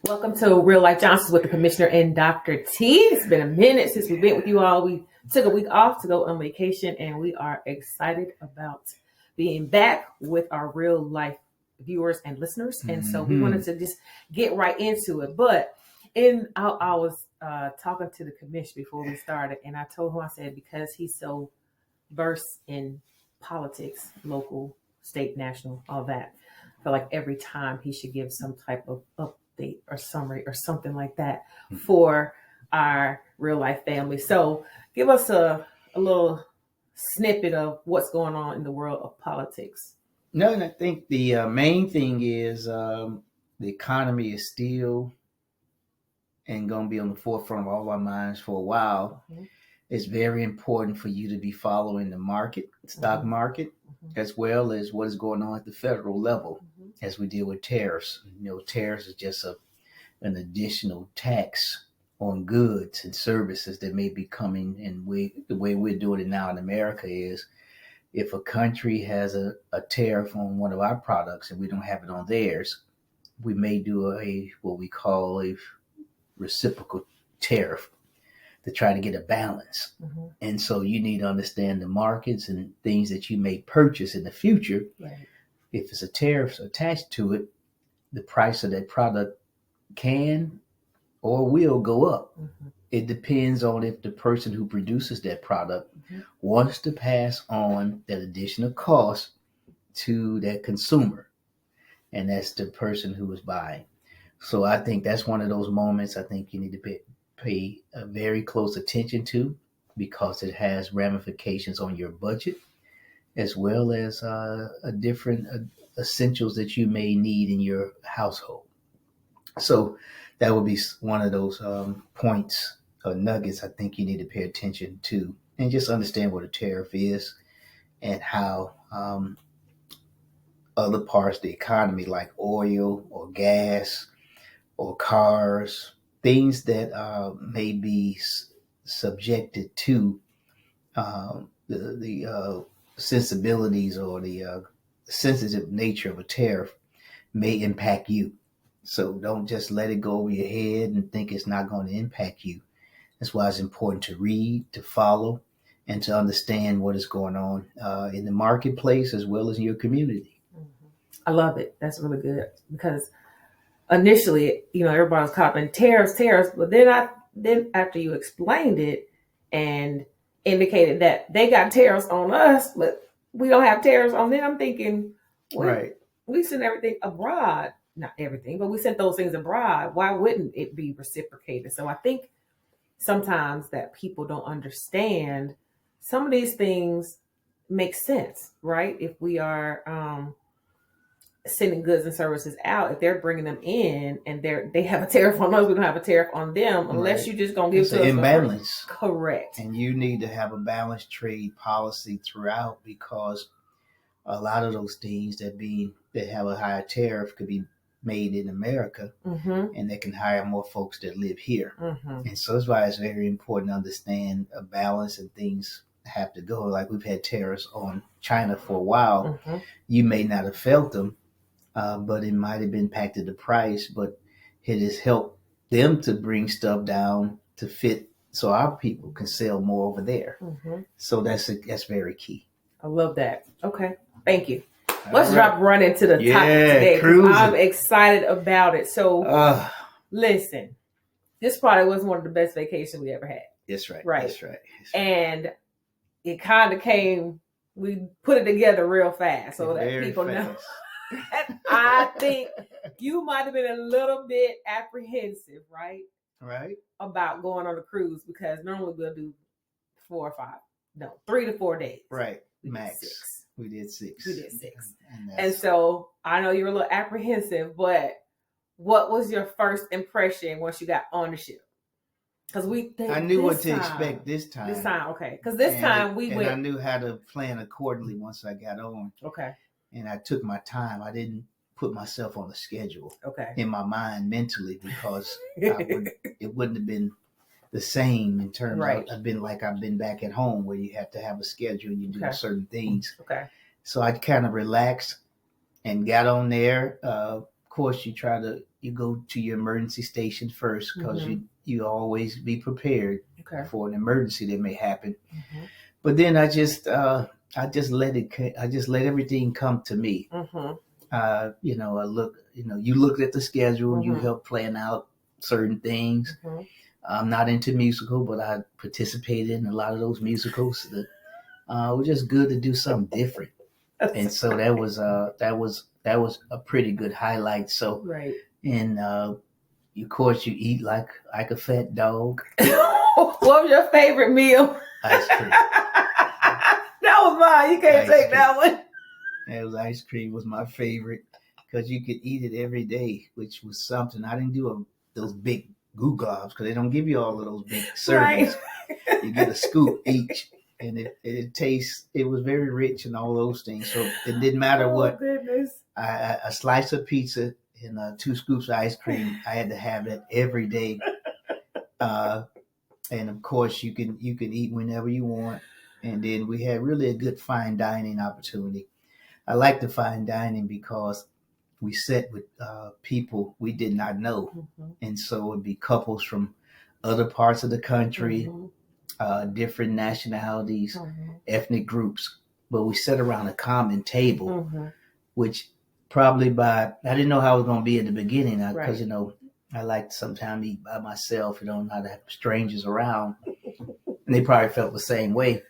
Welcome to Real Life Johnsons with the Commissioner and Dr. T. It's been a minute since we've been with you all. We took a week off to go on vacation, and we are excited about being back with our real life viewers and listeners. And so we wanted to just get right into it. But I was talking to the commissioner before we started, and I told him, I said, because he's so versed in politics, local, state, national, all that, I feel like every time he should give some type of update or summary or something like that for our real life family. So give us a little snippet of what's going on in the world of politics. No, and I think the main thing is the economy is still and going to be on the forefront of all our minds for a while. Mm-hmm. It's very important for you to be following the market, stock market, as well as what is going on at the federal level as we deal with tariffs. Tariffs is just an additional tax on goods and services that may be coming. And the way we're doing it now in America is if a country has a tariff on one of our products and we don't have it on theirs, we may do what we call a reciprocal tariff to try to get a balance. Mm-hmm. And so you need to understand the markets and things that you may purchase in the future. Right. If it's a tariff attached to it, the price of that product can or will go up. Mm-hmm. It depends on if the person who produces that product wants to pass on that additional cost to that consumer. And that's the person who is buying. So I think that's one of those moments I think you need to pay a very close attention to, because it has ramifications on your budget as well as different essentials that you may need in your household. So that would be one of those points or nuggets I think you need to pay attention to, and just understand what a tariff is and how other parts of the economy like oil or gas or cars, things that may be subjected to the sensibilities or the sensitive nature of a tariff may impact you. So don't just let it go over your head and think it's not going to impact you. That's why it's important to read, to follow, and to understand what is going on in the marketplace as well as in your community. Mm-hmm. I love it. That's really good, because initially, everybody was copying tariffs, but then after you explained it and indicated that they got tariffs on us, but we don't have tariffs on them, I'm thinking, right, we send everything abroad. Not everything, but we sent those things abroad. Why wouldn't it be reciprocated? So I think sometimes that people don't understand some of these things make sense, right? If we are sending goods and services out, if they're bringing them in and they have a tariff on us, we don't have a tariff on them, unless you're just going to give to us imbalance. Correct. And you need to have a balanced trade policy throughout, because a lot of those things that have a higher tariff could be made in America, and they can hire more folks that live here. And so that's why it's very important to understand a balance, and things have to go. Like we've had tariffs on China for a while. You may not have felt them, but it might have impacted the price, but it has helped them to bring stuff down to fit so our people can sell more over there. So that's very key. I love that. Okay. Thank you. Let's drop right into the topic today. Cruisin. I'm excited about it. So listen, this probably was one of the best vacations we ever had. That's right. Right. That's right. And it kind of we put it together real fast so that people know. I think you might have been a little bit apprehensive, right? Right. About going on a cruise, because normally we'll do 3 to 4 days. Right. Max. We did 6. And so I know you were a little apprehensive, but what was your first impression once you got on the ship? Because I knew what to expect this time. Okay. Because this time we went. I knew how to plan accordingly once I got on. Okay. And I took my time. I didn't put myself on a schedule. Okay. In my mind mentally, because it wouldn't have been the same in terms of I've been back at home where you have to have a schedule and you do certain things. Okay. So I kind of relaxed and got on there. Of course, you try to, you go to your emergency station first, because you always be prepared for an emergency that may happen. But then I just let everything come to me. You look at the schedule, you help plan out certain things. I'm not into musical, but I participated in a lot of those musicals. It was just good to do something different, and so that was a pretty good highlight. So, and of course, you eat like a fat dog. What was your favorite meal? Ice cream. That was mine. You can't take that one. That was ice cream was my favorite, because you could eat it every day, which was something. I didn't do those big goo gobs, because they don't give you all of those big servings. You get a scoop each, and it was very rich and all those things. So it didn't matter what. Goodness. A slice of pizza and 2 scoops of ice cream. I had to have that every day. And of course, you can eat whenever you want. And then we had really a good fine dining opportunity. I like the fine dining because we sat with people we did not know. And so it'd be couples from other parts of the country, different nationalities, ethnic groups. But we sat around a common table, which probably I didn't know how it was going to be in the beginning, because, I like to sometimes eat by myself, not to have strangers around. And they probably felt the same way.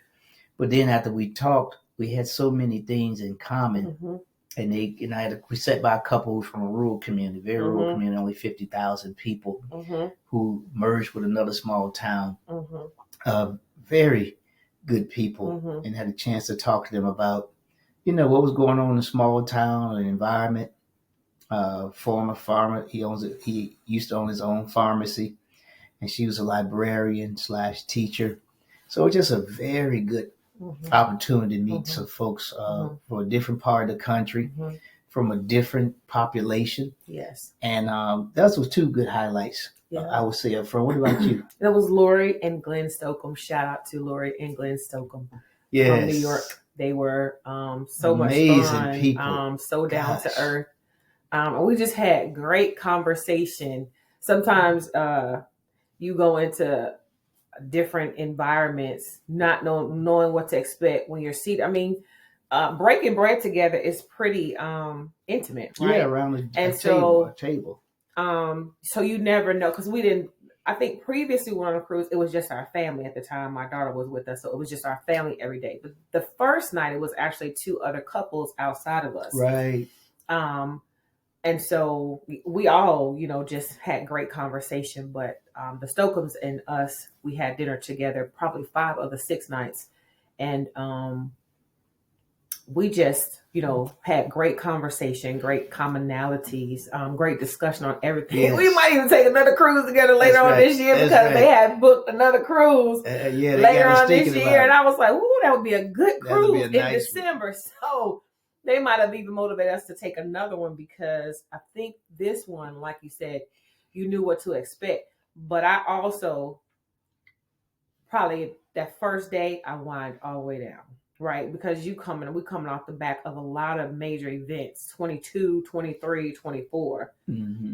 But then after we talked, we had so many things in common. And we sat by a couple from a rural community, very rural community, only 50,000 people, who merged with another small town. Very good people, and had a chance to talk to them about, what was going on in the small town, the environment. Former farmer, he used to own his own pharmacy, and she was a librarian / teacher. So it's just a very good opportunity to meet some folks from a different part of the country, from a different population. Yes. And those were 2 good highlights. I would say up front. What about you? That was Lori and Glenn Stokeham. Shout out to Lori and Glenn Stokeham from New York. They were so amazing much fun, people. So down to earth. And we just had great conversation. Sometimes you go into different environments, not knowing what to expect when you're seated. I mean, breaking bread together is pretty intimate, right? Yeah, around a table. So you never know, because we didn't. I think previously we were on a cruise, it was just our family at the time. My daughter was with us, so it was just our family every day. But the first night, it was actually 2 other couples outside of us, right? And so we all, just had great conversation. But the Stokehams and us, we had dinner together probably 5 of the 6 nights. And we just, had great conversation, great commonalities, great discussion on everything. Yes. We might even take another cruise together later on this year, because they had booked another cruise later on this year. And I was like, ooh, that would be a good cruise in December. So they might have even motivated us to take another one, because I think this one, like you said, you knew what to expect. But I also, probably that first day, I wind all the way down, right? Because we coming off the back of a lot of major events. 22, 23, 24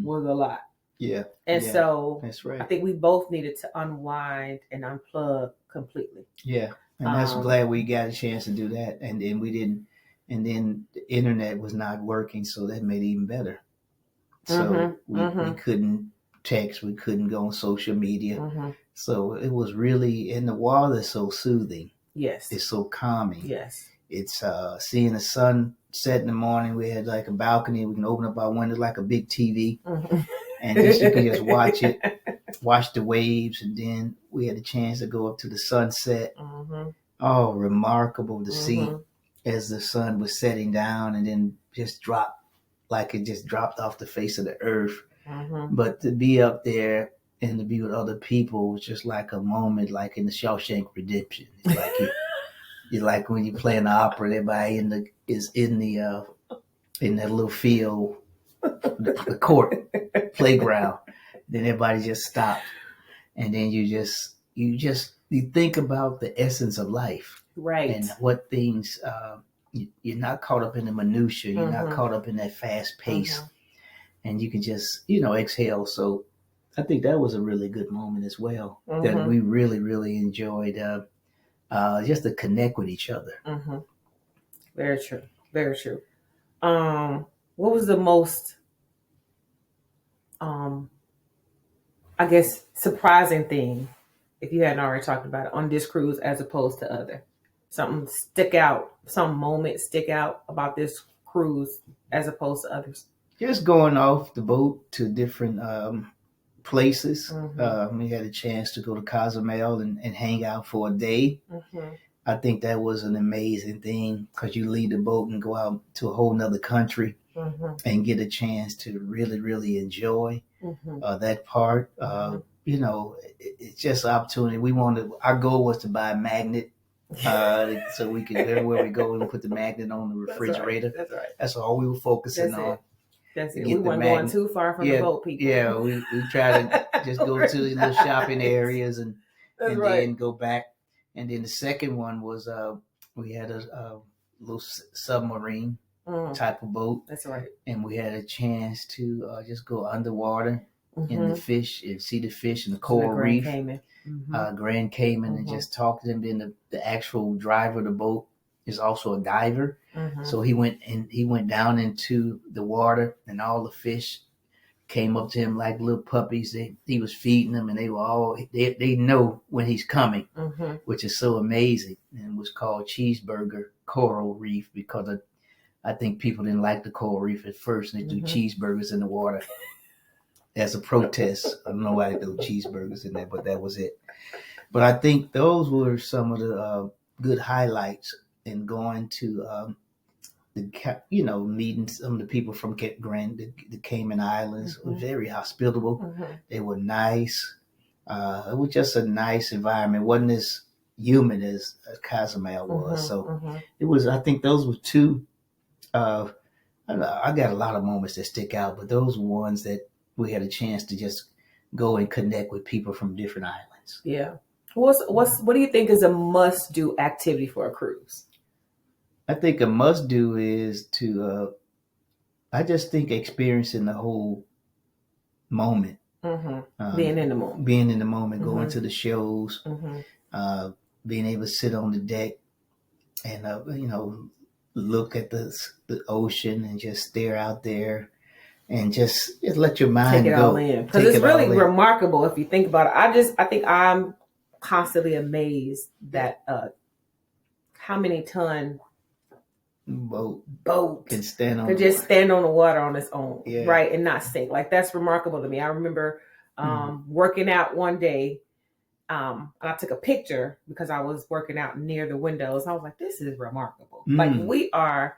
was a lot. Yeah. And so that's right. I think we both needed to unwind and unplug completely. Yeah. And that's glad we got a chance to do that. And then we didn't. And then the internet was not working, so that made it even better. So we couldn't text, we couldn't go on social media. So it was really, and the water is so soothing. Yes. It's so calming. Yes. It's seeing the sun set in the morning. We had like a balcony. We can open up our windows like a big TV. And you can just watch it, watch the waves. And then we had a chance to go up to the sunset. Oh, remarkable to see. As the sun was setting down, and then just dropped, like it just dropped off the face of the earth. But to be up there and to be with other people was just like a moment, like in the Shawshank Redemption. It's like you like when you play in the opera, everybody is in that little field, the court, playground. Then everybody just stopped, and then you think about the essence of life. Right. And what things, you're not caught up in the minutia. You're not caught up in that fast pace. and you can just, exhale. So I think that was a really good moment as well, that we really, really enjoyed, just to connect with each other. Very true. Very true. What was the most, I guess, surprising thing, if you hadn't already talked about it, on this cruise as opposed to other? Some moment stick out about this cruise as opposed to others? Just going off the boat to different places. Mm-hmm. We had a chance to go to Cozumel and hang out for a day. Mm-hmm. I think that was an amazing thing, because you leave the boat and go out to a whole nother country and get a chance to really, really enjoy that part. It's just an opportunity. Our goal was to buy a magnet, so we could, everywhere we go, we put the magnet on the refrigerator. That's right. That's all we were focusing on. That's it. We weren't going too far from the boat, people. Yeah, we try to just go to the little shopping areas and then go back. And then the second one was we had a little submarine type of boat. That's right. And we had a chance to just go underwater in the fish and see the fish and the coral reef. Grand Cayman, and just talk to them. Then the actual driver of the boat is also a diver. So he went down into the water, and all the fish came up to him like little puppies. He was feeding them, and they know when he's coming, which is so amazing. And it was called Cheeseburger Coral Reef, because I think people didn't like the coral reef at first, and they threw cheeseburgers in the water as a protest. I don't know why they threw cheeseburgers in there, but that was it. But I think those were some of the good highlights in going to meeting some of the people from the Cayman Islands. Were very hospitable. They were nice. It was just a nice environment. It wasn't as humid as Cozumel was. So it was. I think those were two. I got a lot of moments that stick out, but those were ones that we had a chance to just go and connect with people from different islands. Yeah. What do you think is a must-do activity for a cruise? I think a must-do is to, I just think experiencing the whole moment. Being in the moment. Being in the moment, going to the shows, being able to sit on the deck and, look at the ocean and just stare out there and just let your mind take it go. All in. Because it's really remarkable if you think about it. I think I'm constantly amazed that how many ton boat can stand on the water on its own, right, and not sink. Like, that's remarkable to me. I remember working out one day, and I took a picture because I was working out near the windows. I was like, this is remarkable. Like, we are,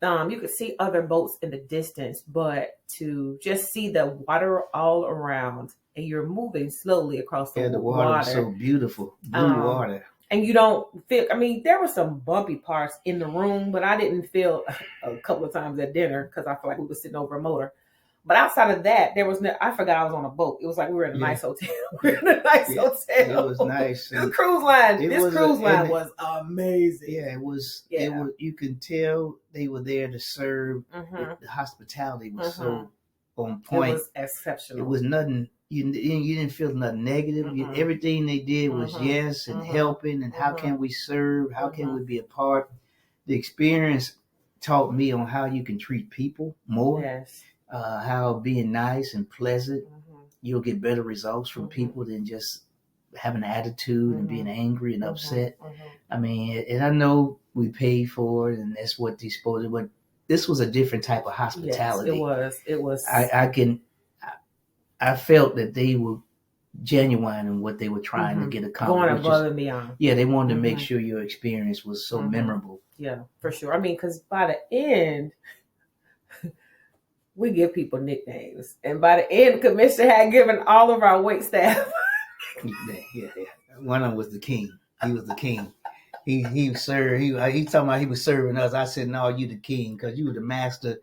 you could see other boats in the distance, but to just see the water all around, and you're moving slowly across the water. The water was so beautiful, blue water. And you don't feel, there were some bumpy parts in the room, but I didn't feel a couple of times at dinner because I felt like we were sitting over a motor. But outside of that, there was I forgot I was on a boat. It was like we were in a nice hotel. Hotel. It was nice. This cruise line was amazing. Yeah, it was. You can tell they were there to serve. The hospitality was so on point. It was exceptional. It was nothing. You didn't feel nothing negative. Everything they did was yes and helping, and how can we serve? How can we be a part? The experience taught me on how you can treat people more. Yes. How being nice and pleasant, you'll get better results from people than just having an attitude and being angry and upset. And I know we paid for it, and that's what these supposed to. But this was a different type of hospitality. Yes, it was. I felt that they were genuine in what they were trying to get accomplished. Going above and beyond. Yeah, they wanted to make sure your experience was so memorable. Yeah, for sure. Because by the end, we give people nicknames. And by the end, the commissioner had given all of our wait staff. Yeah. One of them was the king. He was the king. He served. He talking about he was serving us. I said, no, you the king, because you were the master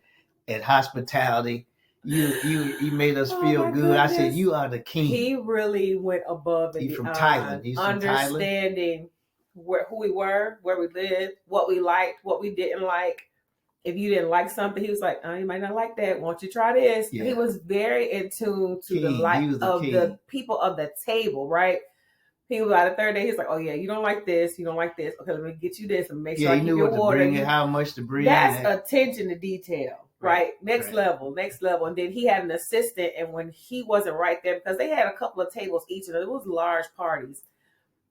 at hospitality. You made us feel good. Goodness. I said, you are the king. He really went above and beyond. Thailand. He's from understanding who we were, where we lived, what we liked, what we didn't like. if you didn't like something, he was like, "Oh, you might not like that. Won't you try this?" Yeah. He was very in tune to the King. He life was the of king. the people of the table, right? He was by the third day. He's like, "Oh yeah, you don't like this. You don't like this. Okay, let me get you this and make sure I he keep knew your what water." to bring and how much to bring. That's attention to detail, right? Next Right. level. And then he had an assistant, and when he wasn't right there, because they had a couple of tables each, and it was large parties,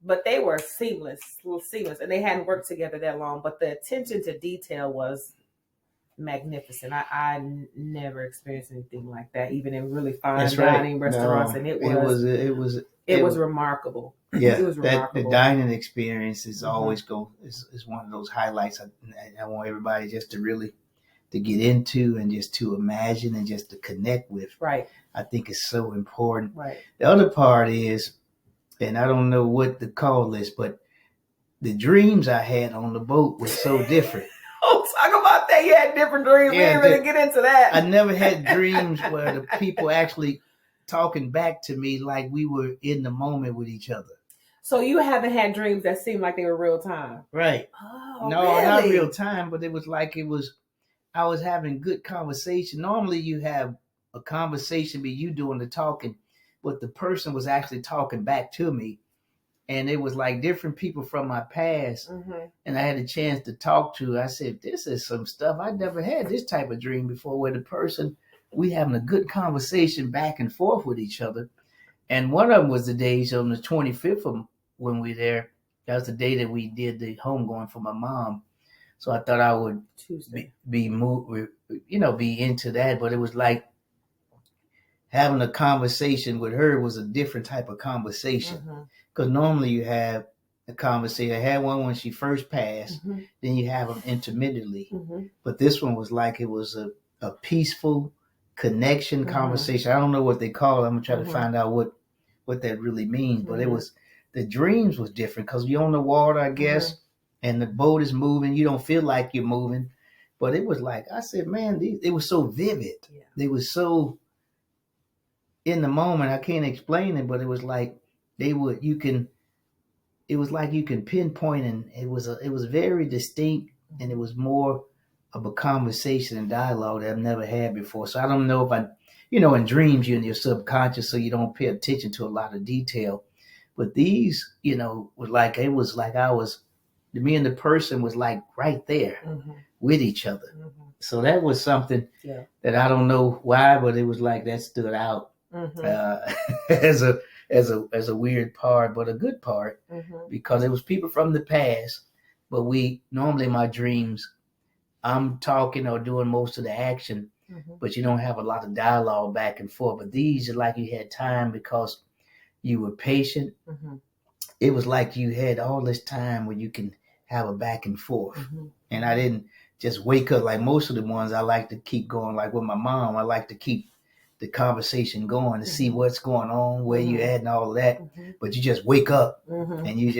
but they were seamless, and they hadn't worked together that long. But the attention to detail was magnificent. I never experienced anything like that, even in really fine dining restaurants, and it was remarkable. Yeah, it was remarkable. The dining experience is always is one of those highlights. I want everybody just to really to get into and just to imagine and just to connect with. Right. I think it's so important. Right. The other part is, and I don't know what to call this, but the dreams I had on the boat were so different. Oh, talk about that. You had different dreams. We didn't really get into that. I never had dreams where the people actually talking back to me like we were in the moment with each other. So you haven't had dreams that seemed like they were real time? Right. Oh, no, really? Not real time, but it was like I was having good conversation. Normally you have a conversation be you doing the talking, but the person was actually talking back to me. And it was like different people from my past. And I had a chance to talk to. I said, this is some stuff. I never had this type of dream before where the person, we having a good conversation back and forth with each other. And one of them was the days on the 25th of when we were there. That was the day that we did the homegoing for my mom. So I thought I would be moved, be into that. But it was like having a conversation with her was a different type of conversation. Because normally you have a conversation. I had one when she first passed. Then you have them intermittently. But this one was like it was a peaceful connection conversation. I don't know what they call it. I'm going to try to find out what that really means. But it was, the dreams was different because you're on the water, I guess, and the boat is moving. You don't feel like you're moving. But it was like, I said, man, it was so vivid. Yeah. They were so in the moment. I can't explain it, but it was like it was like you can pinpoint, and it was very distinct, and it was more of a conversation and dialogue that I've never had before. So I don't know if in dreams you're in your subconscious, so you don't pay attention to a lot of detail. But these, was like, it was like me and the person was like right there with each other. So that was something that I don't know why, but it was like that stood out as a weird part, but a good part, because it was people from the past. But we normally in my dreams, I'm talking or doing most of the action, but you don't have a lot of dialogue back and forth. But these are like you had time because you were patient. It was like you had all this time where you can have a back and forth. And I didn't just wake up like most of the ones. I like to keep going. Like with my mom, I like to keep the conversation going to see what's going on, where you at and all of that. But you just wake up and you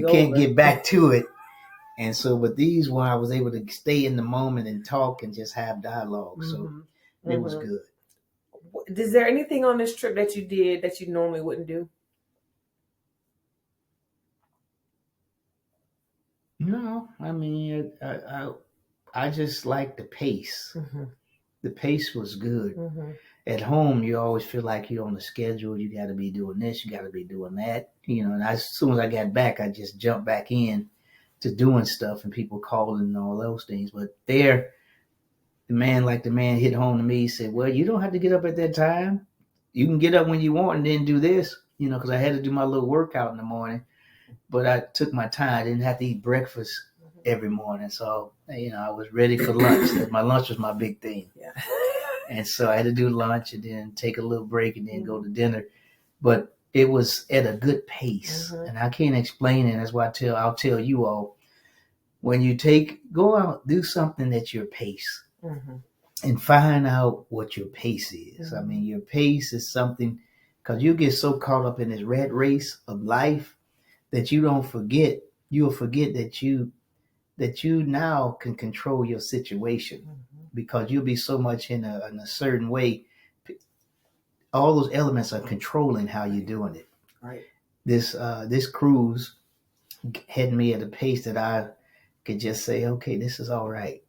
can't get back to it. And so with these one, I was able to stay in the moment and talk and just have dialogue. So it was good. Is there anything on this trip that you did that you normally wouldn't do? No, I mean, I just like the pace. The pace was good. At home, you always feel like you're on the schedule. You got to be doing this. You got to be doing that. And as soon as I got back, I just jumped back in to doing stuff and people calling and all those things. But there, the man hit home to me. He said, well, you don't have to get up at that time. You can get up when you want and then do this, because I had to do my little workout in the morning. But I took my time. I didn't have to eat breakfast every morning. So, I was ready for lunch. My lunch was my big thing. Yeah. And so I had to do lunch and then take a little break and then go to dinner. But it was at a good pace. And I can't explain it. That's why I'll tell you all, when you go out, do something at your pace and find out what your pace is. I mean, your pace is something, because you get so caught up in this rat race of life that you'll forget that you now can control your situation, because you'll be so much in a certain way. All those elements are controlling how you're doing it. Right. This cruise had me at a pace that I could just say, okay, this is all right.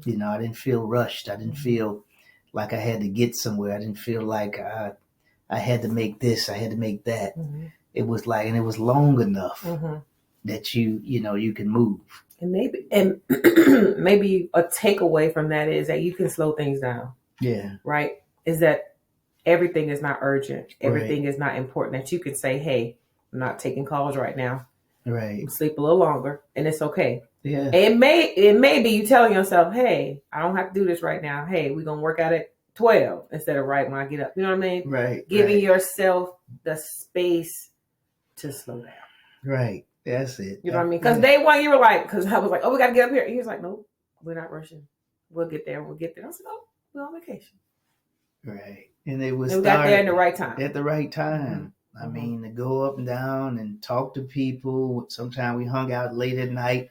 You know, I didn't feel rushed. I didn't feel like I had to get somewhere. I didn't feel like I had to make this. I had to make that. It was like, and it was long enough that you know, you can move. And maybe maybe a takeaway from that is that you can slow things down. Yeah. Right? Is that everything is not urgent. Everything is not important. That you can say, hey, I'm not taking calls right now. Right. I'm sleep a little longer and it's okay. Yeah. It may be you telling yourself, hey, I don't have to do this right now. Hey, we're gonna work out at 12 instead of right when I get up. You know what I mean? Right. Giving yourself the space to slow down. Right. That's it. You know what I mean? Because day one you were like, because I was like, oh, we gotta get up here. And he was like, nope, we're not rushing. We'll get there. We'll get there. I said, oh, we're on vacation. Right. And it was we got there in the right time. At the right time. I mean, to go up and down and talk to people. Sometimes we hung out late at night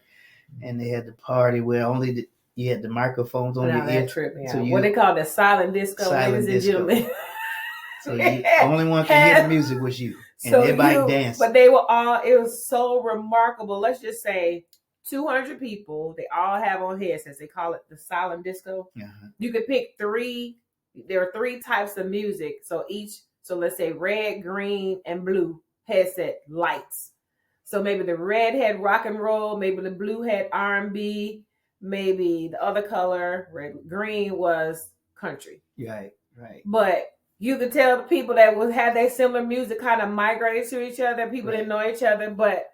and they had the party where only you had the microphones on your ear. Trip me out. What they call the silent disco, ladies and gentlemen. So you only one can hear the music was you. And so everybody danced. But they were all, it was so remarkable. Let's just say 200 people. They all have on headsets. They call it the silent disco. You could pick three. There are three types of music. So let's say red, green, and blue headset lights. So maybe the red had rock and roll, maybe the blue had R&B, maybe the other color, green was country. Right. But you could tell the people that had their similar music kind of migrated to each other. People didn't know each other, but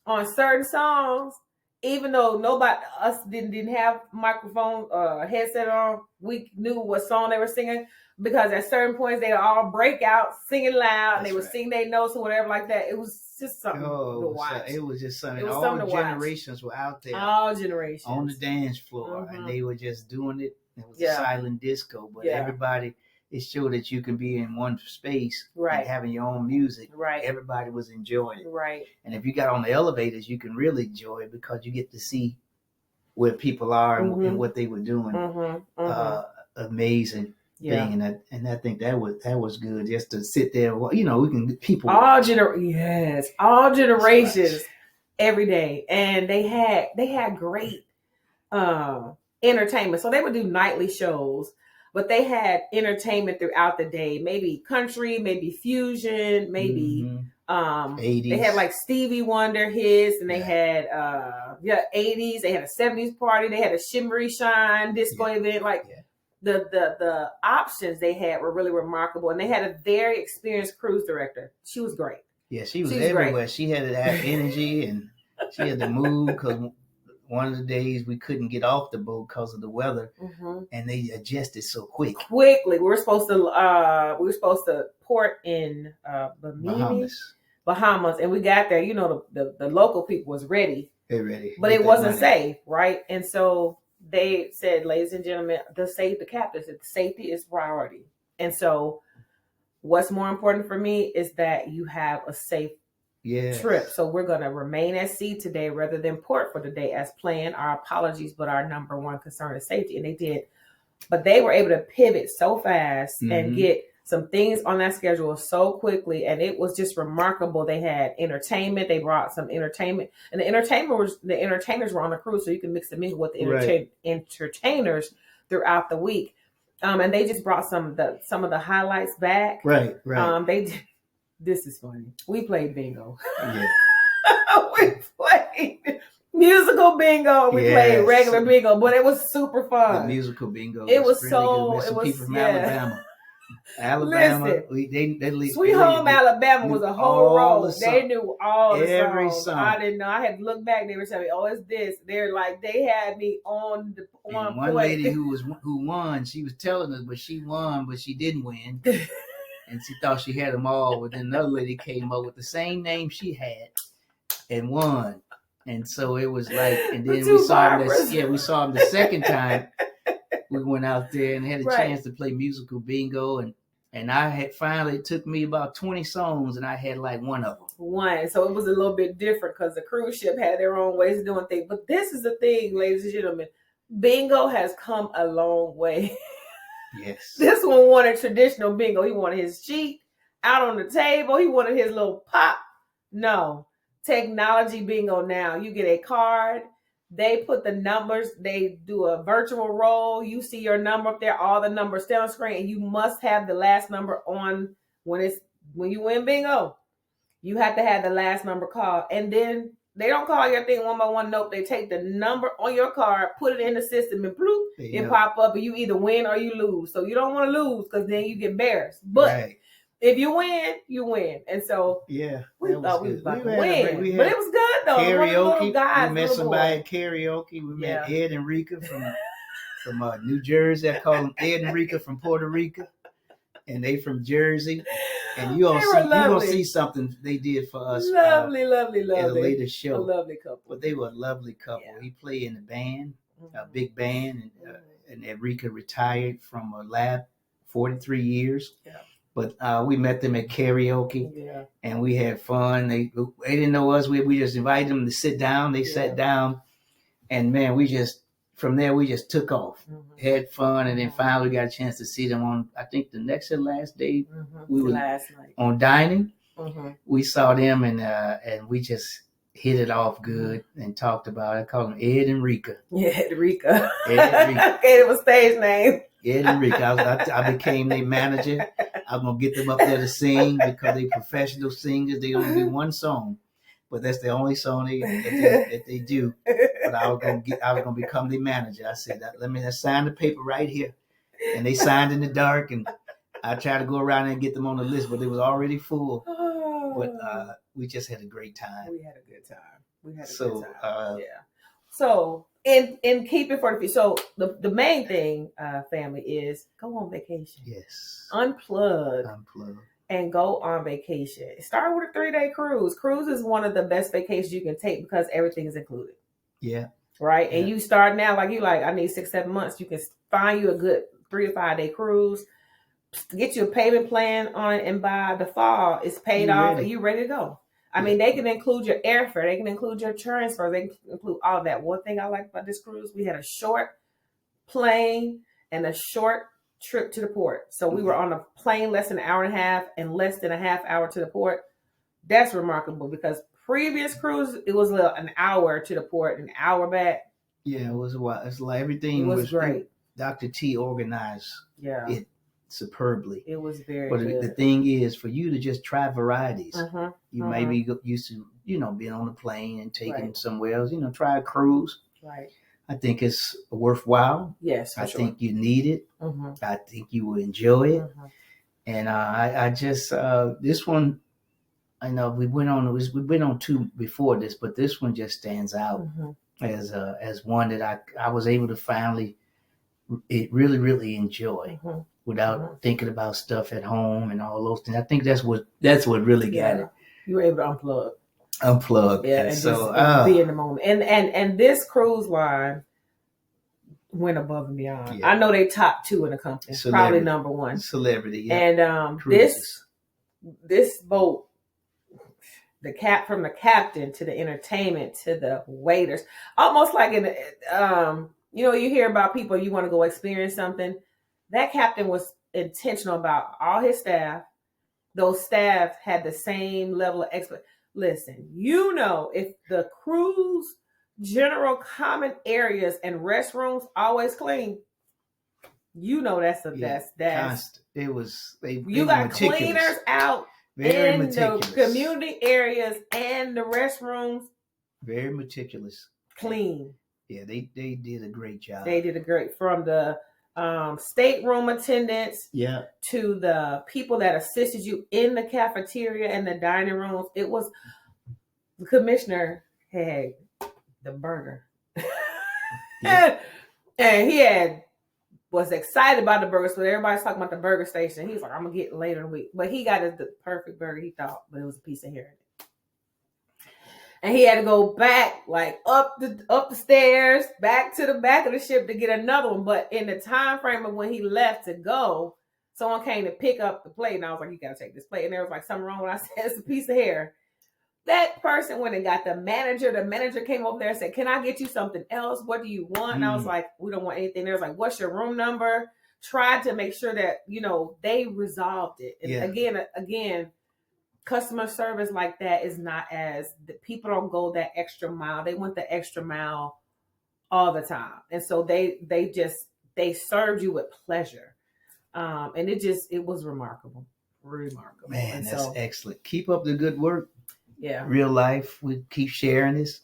on certain songs, even though us didn't have microphone headset on, we knew what song they were singing because at certain points they would all break out singing loud and they would sing their notes or whatever like that. It was just something to watch. It was just something. All generations were out there. All generations. On the dance floor. And they were just doing it. It was a silent disco. But everybody, it showed that you can be in one space and having your own music. Right. Everybody was enjoying it. Right. And if you got on the elevators, you can really enjoy it because you get to see where people are and what they were doing. Amazing. Thing, and I think that was good just to sit there. You know, we can people all generations every day, and they had great entertainment. So they would do nightly shows, but they had entertainment throughout the day. Maybe country, maybe fusion, maybe 80s. They had like Stevie Wonder hits, and they had 80s. They had a 70s party. They had a Shimmery Shine disco event. Like the options they had were really remarkable, and they had a very experienced cruise director. She was great. Yeah, she was everywhere. Great. She had to have energy, and she had to move because one of the days we couldn't get off the boat because of the weather, and they adjusted so quickly. We were supposed to port in Bahamas, and we got there. You know, the local people was ready. They're ready, but it wasn't safe, right? And so they said, ladies and gentlemen, the captain said safety is priority. And so what's more important for me is that you have a safe trip. So we're going to remain at sea today rather than port for the day as planned. Our apologies, but our number one concern is safety. And they did. But they were able to pivot so fast and get some things on that schedule so quickly, and it was just remarkable. They had entertainment. They brought some entertainment, and the entertainers were on the cruise, so you can mix them in with the entertainers throughout the week. And they just brought some of the highlights back. Right. They did. This is funny. We played bingo. Yeah. We played musical bingo. We played regular bingo, but it was super fun. The musical bingo. It was really so. Good. It was people from Alabama. Alabama, listen, Sweet Home Alabama was a whole roll. They knew all the songs. I didn't know. I had to look back. They were telling me, "Oh, it's this." They're like, they had me on one point. Lady who won. She was telling us, but she won, but she didn't win, and she thought she had them all. But then another lady came up with the same name she had and won, and so it was like. And then we saw them. We saw them the second time. We went out there and had a chance to play musical bingo, and I had finally, it took me about 20 songs, and I had like one of them. So it was a little bit different because the cruise ship had their own ways of doing things. But this is the thing, ladies and gentlemen, bingo has come a long way. Yes. This one wanted traditional bingo. He wanted his sheet out on the table. He wanted his little pop. No. Technology bingo now. You get a card. They put the numbers, they do a virtual roll. You see your number up there, all the numbers stay on the screen, and you must have the last number on when you win bingo. You have to have the last number called. And then they don't call your thing one by one. Nope. They take the number on your card, put it in the system, and bloop, it pop up, and you either win or you lose. So you don't want to lose because then you get embarrassed. But if you win, you win. And so we thought we was about to win. But it was good though. Karaoke. We met somebody at karaoke. We met Ed and Rika from New Jersey. I call them Ed and Rika from Puerto Rico. And they from Jersey. And you gonna see something they did for us. Lovely. At a later show. A lovely couple. But they were a lovely couple. Yeah. He played in the band, a big band, and Enrica retired from a lab 43 years. Yeah. But we met them at karaoke, and we had fun. They didn't know us. We just invited them to sit down. They sat down, and man, from there we just took off, had fun, and then finally got a chance to see them on, I think the next and last day we were last night on dining. We saw them, and we just hit it off good and talked about it. I called them Ed and Rika. Yeah, Ed and Rika. Okay, it was stage name. Ed and Rika. I became their manager. I'm gonna get them up there to sing because they professional singers. They only do one song, but that's the only song that they do. But I was gonna become the manager. I said, let me sign the paper right here, and they signed in the dark. And I tried to go around and get them on the list, but it was already full. But we just had a great time. We had a good time. So in keeping for the future. So the main thing, family, is go on vacation. Yes. Unplug. And go on vacation. Start with a 3-day cruise. Cruise is one of the best vacations you can take because everything is included. Yeah. Right? Yeah. And you start now, I need 6-7 months. You can find you a good 3 to 5 day cruise. Get you a payment plan on it, and by the fall, it's paid off and you're ready to go. I mean, they can include your airfare. They can include your transfer. They can include all of that. One thing I like about this cruise, we had a short plane and a short trip to the port. So we were on a plane less than an hour and a half and less than a half hour to the port. That's remarkable because previous cruise, it was an hour to the port, an hour back. Yeah, it was a while. It's like everything was great. Dr. T organized it superbly. It was very but good. The thing is, for you to just try varieties, you may be used to, being on a plane and taking somewhere else, try a cruise. Right. I think it's worthwhile. Yes, I think you need it. I think you will enjoy it. And I just, this one, I know we've been on 2 before this, but this one just stands out as one that I was able to finally really, really enjoy without thinking about stuff at home and all those things. I think that's what really got it. You were able to unplug. Yeah, and so just be in the moment. And this cruise line went above and beyond. Yeah. I know they top 2 in the company, probably number 1. Celebrity, yeah. And this boat, from the captain to the entertainment to the waiters, almost like you hear about people, you want to go experience something. That captain was intentional about all his staff. Those staff had the same level of expert. Listen, if the cruise general common areas and restrooms always clean, that's constant. It was you got meticulous. Cleaners out very in meticulous. The community areas and the restrooms. Very meticulous. Clean. Yeah, they did a great job. They did a great, from the stateroom attendants to the people that assisted you in the cafeteria and the dining rooms. It was, the commissioner had the burger. And he was excited about the burgers, but everybody's talking about the burger station. He's like, I'm gonna get it later in the week. But he got the perfect burger, he thought, but it was a piece of hair in it. And he had to go back, up the stairs, back to the back of the ship to get another one. But in the time frame of when he left to go, someone came to pick up the plate. And I was like, you got to take this plate. And there was something wrong when I said, it's a piece of hair. That person went and got the manager. The manager came over there and said, can I get you something else? What do you want? And I was like, we don't want anything. They was like, what's your room number? Tried to make sure that, they resolved it. And again, customer service like that is not the people don't go that extra mile. They went the extra mile all the time. And so they served you with pleasure. And it was remarkable. Remarkable. Man, and that's so, excellent. Keep up the good work. Yeah. Real life. We keep sharing this,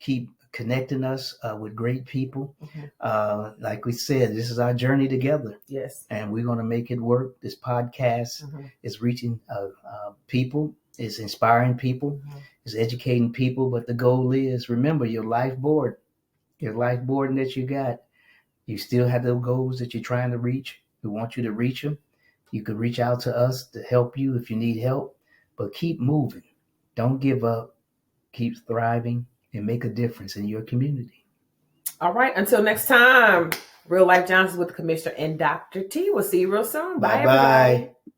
keep connecting us with great people. Like we said, this is our journey together. Yes. And we're going to make it work. This podcast is reaching people, is inspiring people, is educating people. But the goal is, remember, your life board that you got, you still have those goals that you're trying to reach. We want you to reach them. You can reach out to us to help you if you need help, but keep moving. Don't give up. Keep thriving and make a difference in your community. All right. Until next time, Real Life Johnson with the Commissioner and Dr. T. We'll see you real soon. Bye, Bye-bye. everybody.